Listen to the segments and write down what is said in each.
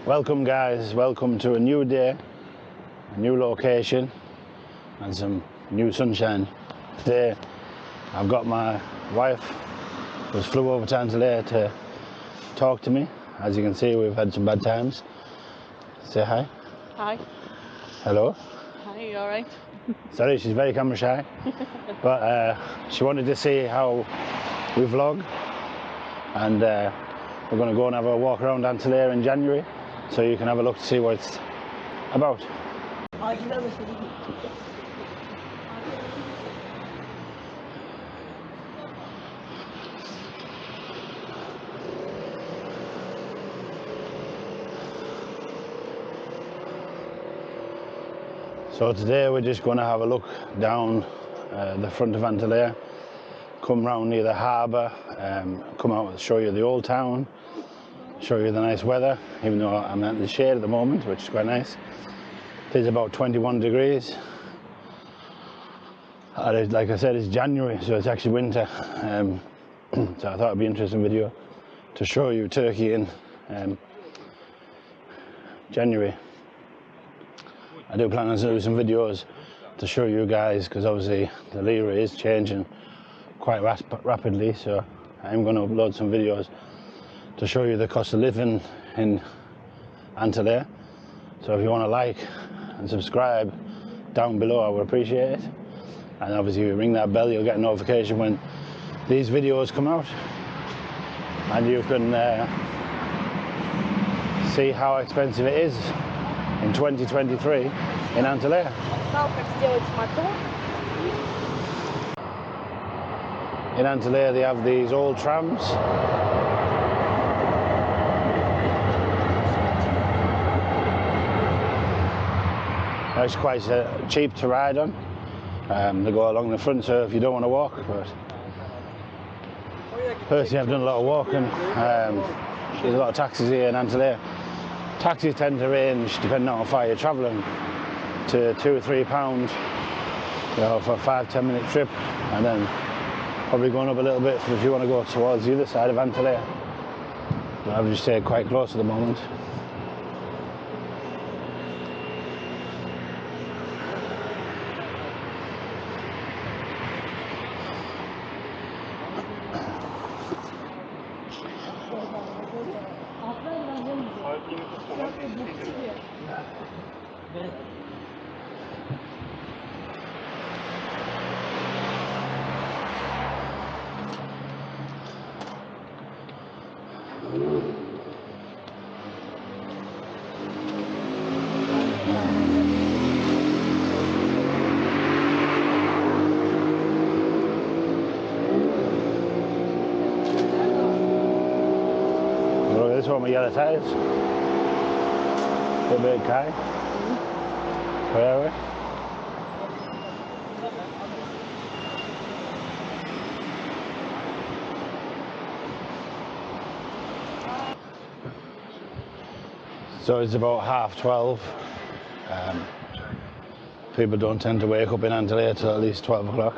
Welcome guys, welcome to a new day, a new location and some new sunshine. Today I've got my wife who's flew over to Antalya to talk to me. As you can see, we've had some bad times. Say hi. Hi. Hello. Hi, you alright? Sorry, she's very camera shy, but she wanted to see how we vlog, and we're going to go and have a walk around Antalya in January, so you can have a look to see what it's about. So today we're just going to have a look down the front of Antalya, come round near the harbour, come out and show you the old town, show you the nice weather, even though I'm at the shade at the moment, which is quite nice. It is about 21 degrees. Like I said, it's January, so it's actually winter. So I thought it'd be an interesting video to show you Turkey in January. I do plan on doing some videos to show you guys, because obviously the lira is changing quite rapidly, so I'm going to upload some videos to show you the cost of living in Antalya. So if you want to like and subscribe down below, I would appreciate it. And obviously if you ring that bell, you'll get a notification when these videos come out, and you can see how expensive it is in 2023 in Antalya. In Antalya they have these old trams. It's quite cheap to ride on. They go along the front, so if you don't want to walk, but personally I've done a lot of walking. There's a lot of taxis here in Antalya. Taxis tend to range, depending on how far you're travelling, to £2 or £3, you know, for a 5-10 minute trip, and then probably going up a little bit if you want to go towards the other side of Antalya. But I've just stayed quite close at the moment. This one with yellow tyres. A big car. Where are we? So it's about 12:30. People don't tend to wake up in Antalya till at least 12 o'clock.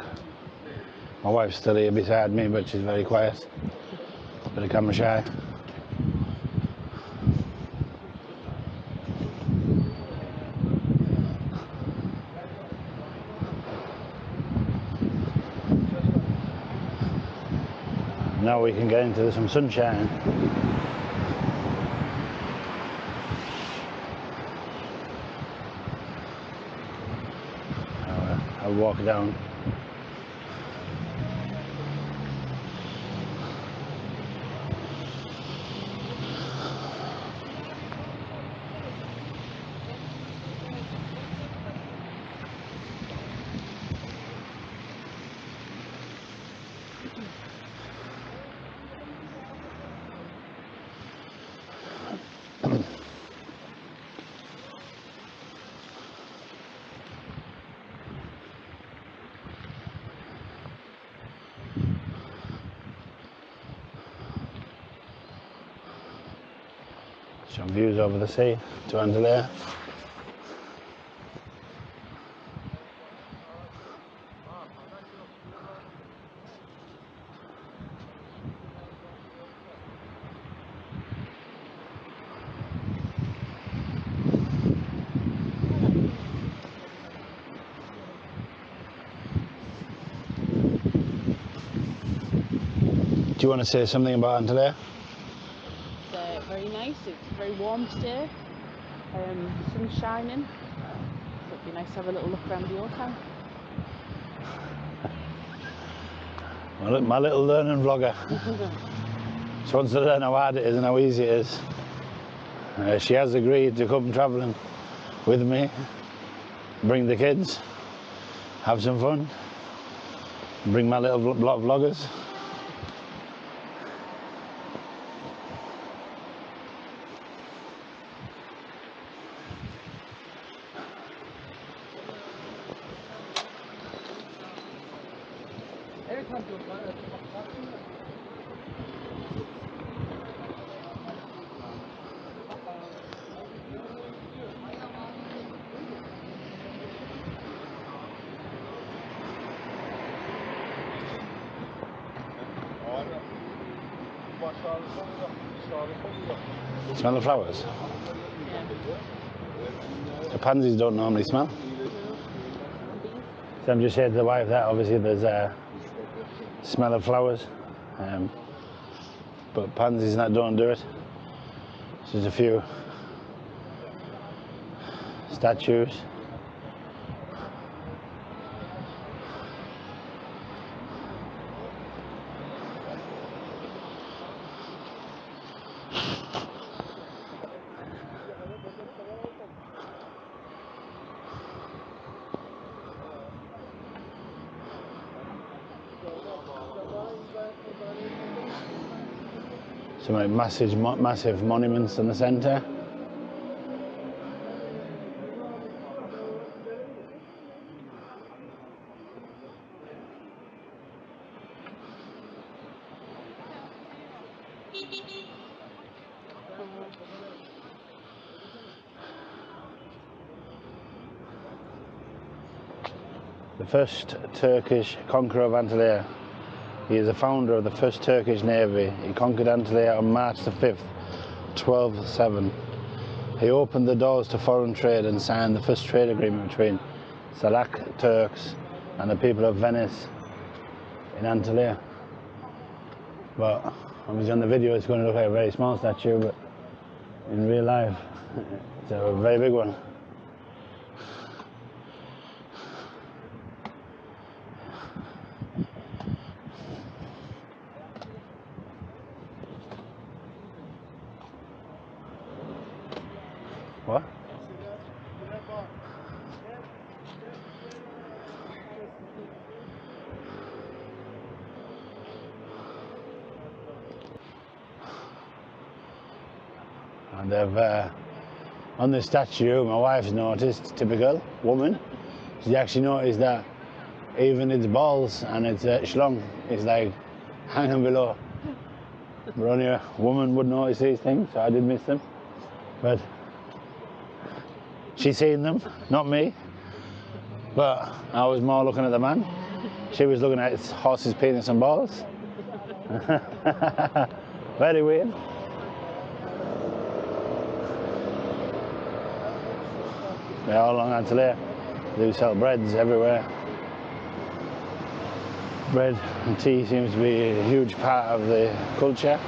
My wife's still here beside me, but she's very quiet. A bit of camera shy. Now we can get into some sunshine. I'll walk down. Some views over the sea to Antalya. Do you want to say something about Antalya? It's very nice. It's very warm today. Sun's shining. So it'd be nice to have a little look around the old town. My little learning vlogger. She wants to learn how hard it is and how easy it is. She has agreed to come travelling with me, bring the kids, have some fun, bring my little vloggers. Smell the flowers? The pansies don't normally smell. So I'm just saying to the wife that obviously there's a smell of flowers, but pansies that don't do it. There's a few statues. Some like massive monuments in the centre. The first Turkish conqueror of Antalya. He is the founder of the first Turkish navy. He conquered Antalya on March the 5th, 1207. He opened the doors to foreign trade and signed the first trade agreement between Seljuk Turks and the people of Venice in Antalya. But obviously on the video it's going to look like a very small statue, but in real life it's a very big one. What? And they've on the statue, my wife's noticed, typical woman, she actually noticed that even its balls and its schlong is like hanging below. But only a woman would notice these things, so I did miss them. But she's seen them, not me. But I was more looking at the man. She was looking at its horse's penis and balls. Very weird. Yeah, all along Antalya, they do sell breads everywhere. Bread and tea seems to be a huge part of the culture.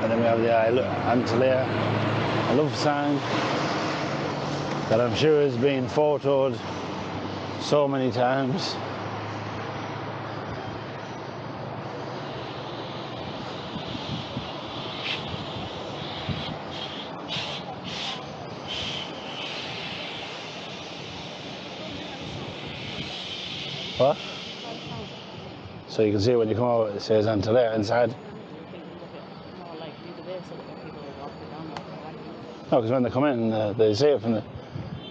And then we have the Antalya love sign that I'm sure has been photoed so many times. What? So you can see when you come over, it says Antalya inside. No, because when they come in, they see it from the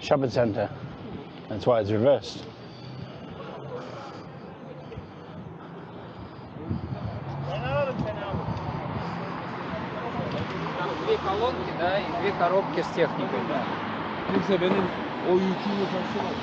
shopping centre. That's why it's reversed. Две колонки, да, и две коробки с техникой. Neyse benim o yükümü taşıyamam.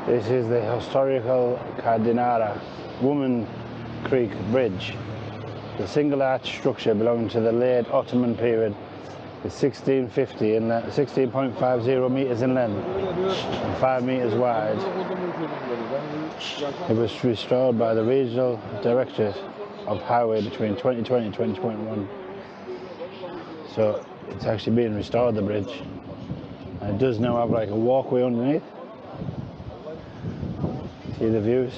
This is the historical Cardinara Woman Creek Bridge. The single arch structure belonging to the late Ottoman period is 1650 meters in length and 5 meters wide. It was restored by the Regional Directorate of Highway between 2020 and 2021. So it's actually being restored, the bridge. And it does now have like a walkway underneath. See the views,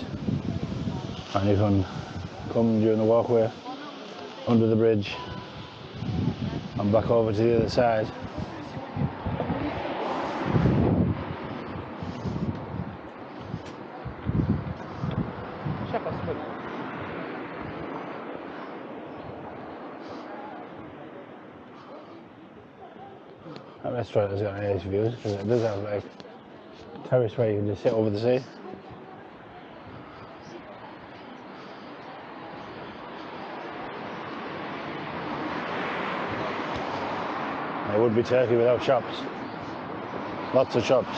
and you can come during the walkway under the bridge and back over to the other side. That restaurant has got nice views because it does have like a terrace where you can just sit over the sea. It would be Turkey without shops. Lots of shops.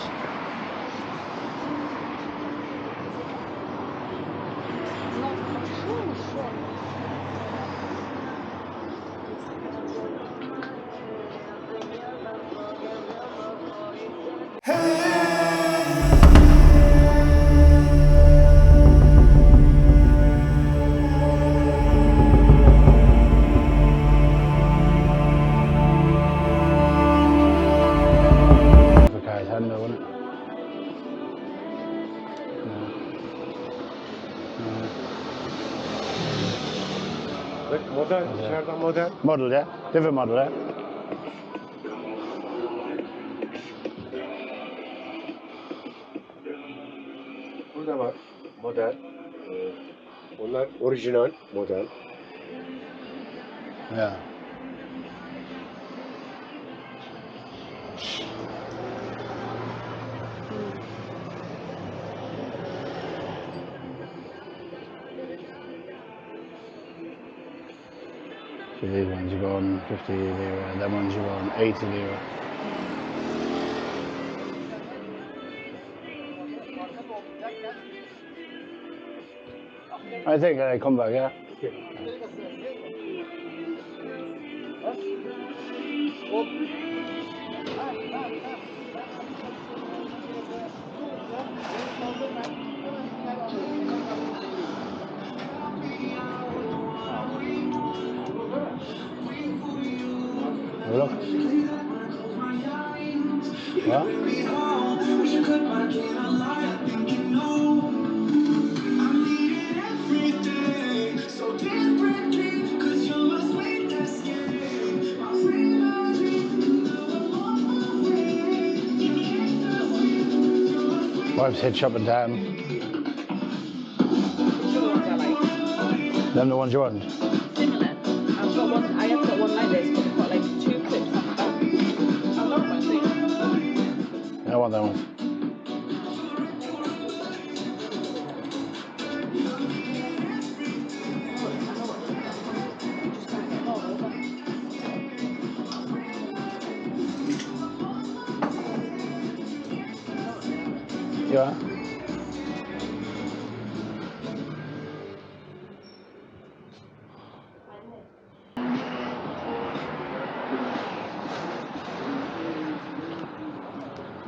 Model, dışarıdan model. Model, yeah? Different model, yeah? Burada var model. Onlar orijinal model. Yeah. So these ones you go on 50 lira, them ones you go on 80 lira. I think they come back, yeah? Have a look. What? Wife's head shop and down. Them the ones you want? Similar. I've got one. I have got one like this, but it's got like 2 clips on the back. I love my thing. I want that one. You are?